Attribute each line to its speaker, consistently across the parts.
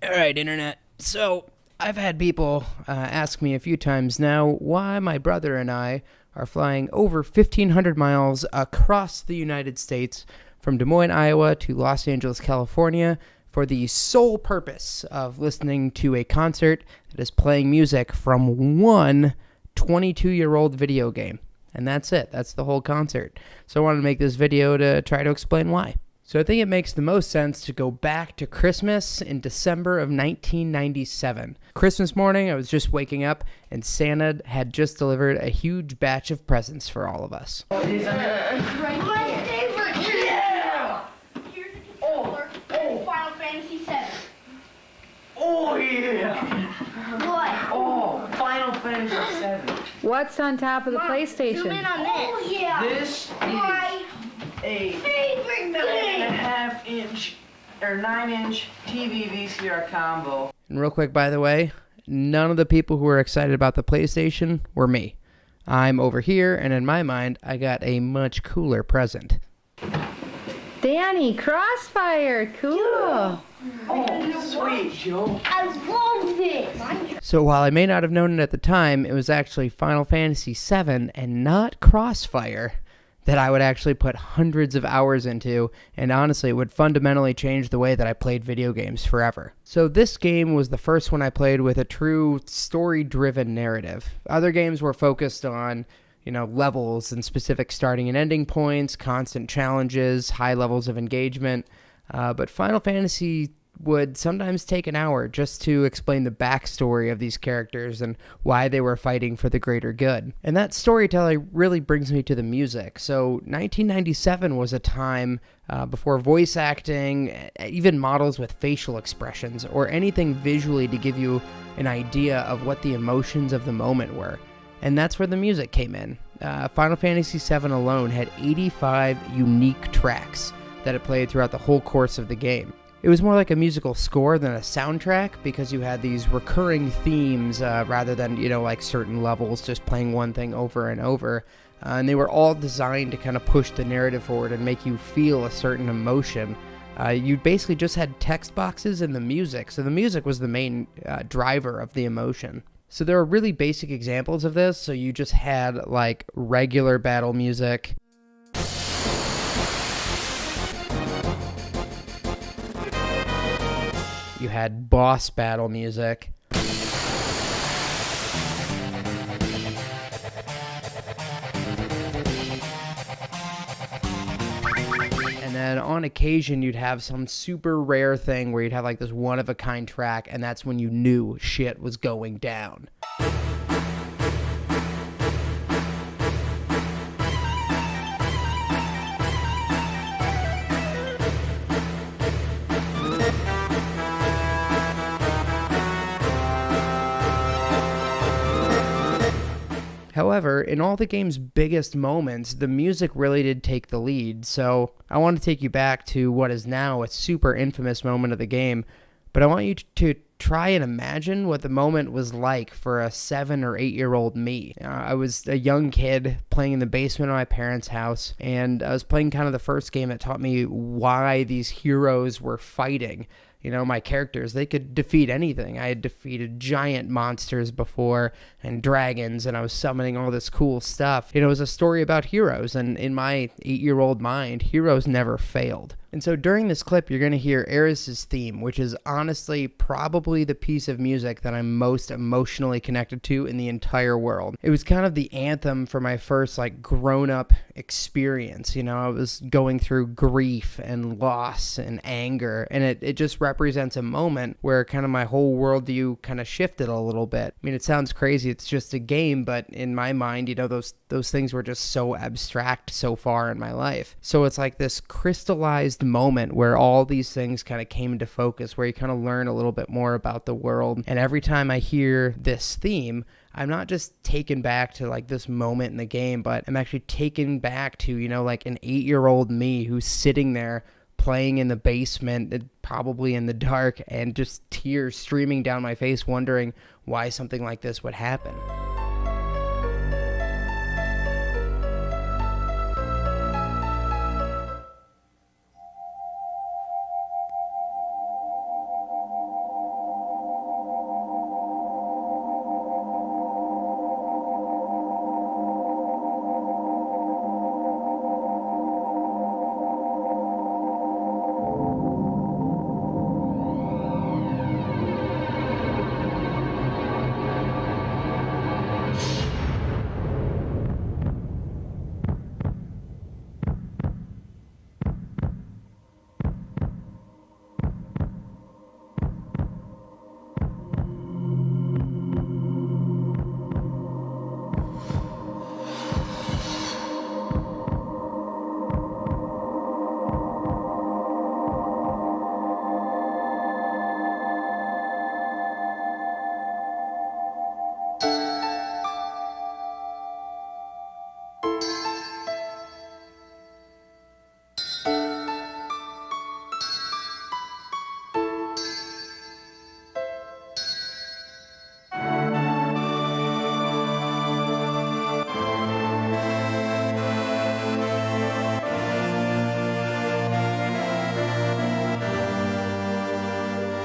Speaker 1: All right, Internet. So, I've had people ask me a few times now why my brother and I are flying over 1,500 miles across the United States from Des Moines, Iowa to Los Angeles, California for the sole purpose of listening to a concert that is playing music from one 22-year-old video game. And that's it. That's the whole concert. So I wanted to make this video to try to explain why. So I think it makes the most sense to go back to Christmas in December of 1997. Christmas morning, I was just waking up, and Santa had just delivered a huge batch of presents for all of us.
Speaker 2: My favorite. Yeah!
Speaker 3: Here's a controller and Final Fantasy VII.
Speaker 2: Oh, yeah!
Speaker 3: What?
Speaker 2: Oh, Final Fantasy VII.
Speaker 4: What's on top of the
Speaker 3: Zoom in
Speaker 4: PlayStation?
Speaker 3: on this. Oh, yeah.
Speaker 2: This is
Speaker 3: My
Speaker 2: a
Speaker 3: favorite game.
Speaker 2: 9.5-inch or 9-inch TV VCR combo.
Speaker 1: And real quick, by the way, none of the people who were excited about the PlayStation were me. I'm over here, and in my mind, I got a much cooler present.
Speaker 4: Danny, Crossfire, cool.
Speaker 2: Oh, sweet, Joe.
Speaker 3: I love this.
Speaker 1: So while I may not have known it at the time, it was actually Final Fantasy VII and not Crossfire that I would actually put hundreds of hours into, and honestly, it would fundamentally change the way that I played video games forever. So this game was the first one I played with a true story-driven narrative. Other games were focused on, levels and specific starting and ending points, constant challenges, high levels of engagement, but Final Fantasy would sometimes take an hour just to explain the backstory of these characters and why they were fighting for the greater good. And that storytelling really brings me to the music. So 1997 was a time before voice acting, even models with facial expressions, or anything visually to give you an idea of what the emotions of the moment were. And that's where the music came in. Final Fantasy VII alone had 85 unique tracks that it played throughout the whole course of the game. It was more like a musical score than a soundtrack because you had these recurring themes rather than, like certain levels just playing one thing over and over. And they were all designed to kind of push the narrative forward and make you feel a certain emotion. You basically just had text boxes in the music, so the music was the main driver of the emotion. So there are really basic examples of this. So you just had like regular battle music. You had boss battle music. And then on occasion, you'd have some super rare thing where you'd have like this one-of-a-kind track, and that's when you knew shit was going down. However, in all the game's biggest moments, the music really did take the lead, so I want to take you back to what is now a super infamous moment of the game, but I want you to try and imagine what the moment was like for a 7 or 8-year-old me. I was a young kid playing in the basement of my parents' house, and I was playing kind of the first game that taught me why these heroes were fighting. My characters, they could defeat anything. I had defeated giant monsters before and dragons, and I was summoning all this cool stuff. It was a story about heroes, and in my 8-year-old mind, heroes never failed. And so during this clip, you're going to hear Aeris's theme, which is honestly probably the piece of music that I'm most emotionally connected to in the entire world. It was kind of the anthem for my first grown-up experience. I was going through grief and loss and anger, and it just represents a moment where kind of my whole worldview kind of shifted a little bit. I mean, it sounds crazy. It's just a game, but in my mind, those things were just so abstract so far in my life. So it's like this crystallized moment where all these things kind of came into focus, where you kind of learn a little bit more about the world. And every time I hear this theme, I'm not just taken back to this moment in the game, but I'm actually taken back to, an 8-year-old me who's sitting there playing in the basement, probably in the dark, and just tears streaming down my face, wondering why something like this would happen.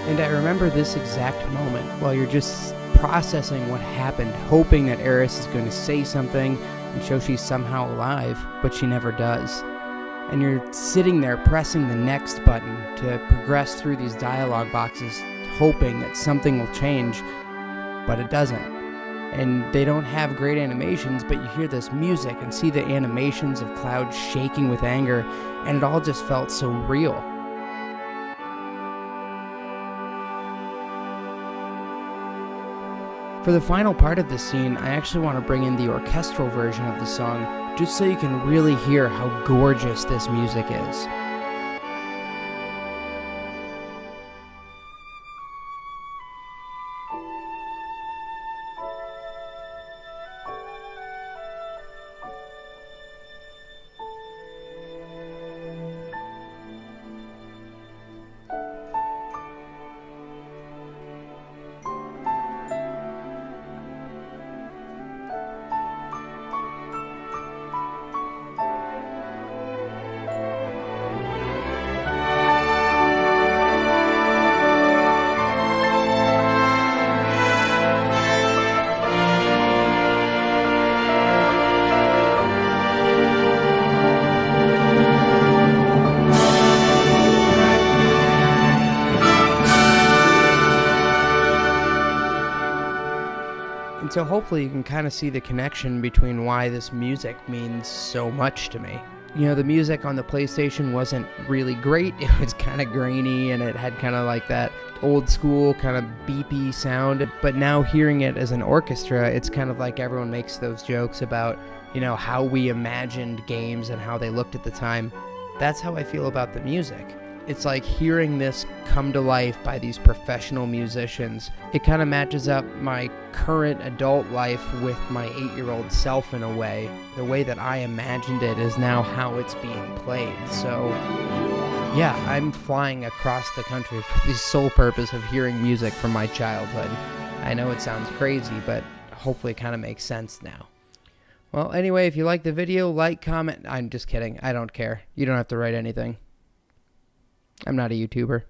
Speaker 1: And I remember this exact moment while you're just processing what happened, hoping that Eris is going to say something and show she's somehow alive, but she never does. And you're sitting there pressing the next button to progress through these dialogue boxes, hoping that something will change, but it doesn't. And they don't have great animations, but you hear this music and see the animations of Cloud shaking with anger, and it all just felt so real. For the final part of this scene, I actually want to bring in the orchestral version of the song, just so you can really hear how gorgeous this music is. And so hopefully you can kind of see the connection between why this music means so much to me. You know, the music on the PlayStation wasn't really great. It was kind of grainy and it had kind of like that old school kind of beepy sound. But now hearing it as an orchestra, it's kind of like everyone makes those jokes about, you know, how we imagined games and how they looked at the time. That's how I feel about the music. It's like hearing this come to life by these professional musicians. It kind of matches up my current adult life with my 8-year-old self in a way. The way that I imagined it is now how it's being played. So, yeah, I'm flying across the country for the sole purpose of hearing music from my childhood. I know it sounds crazy, but hopefully it kind of makes sense now. Well, anyway, if you like the video, like, comment. I'm just kidding. I don't care. You don't have to write anything. I'm not a YouTuber.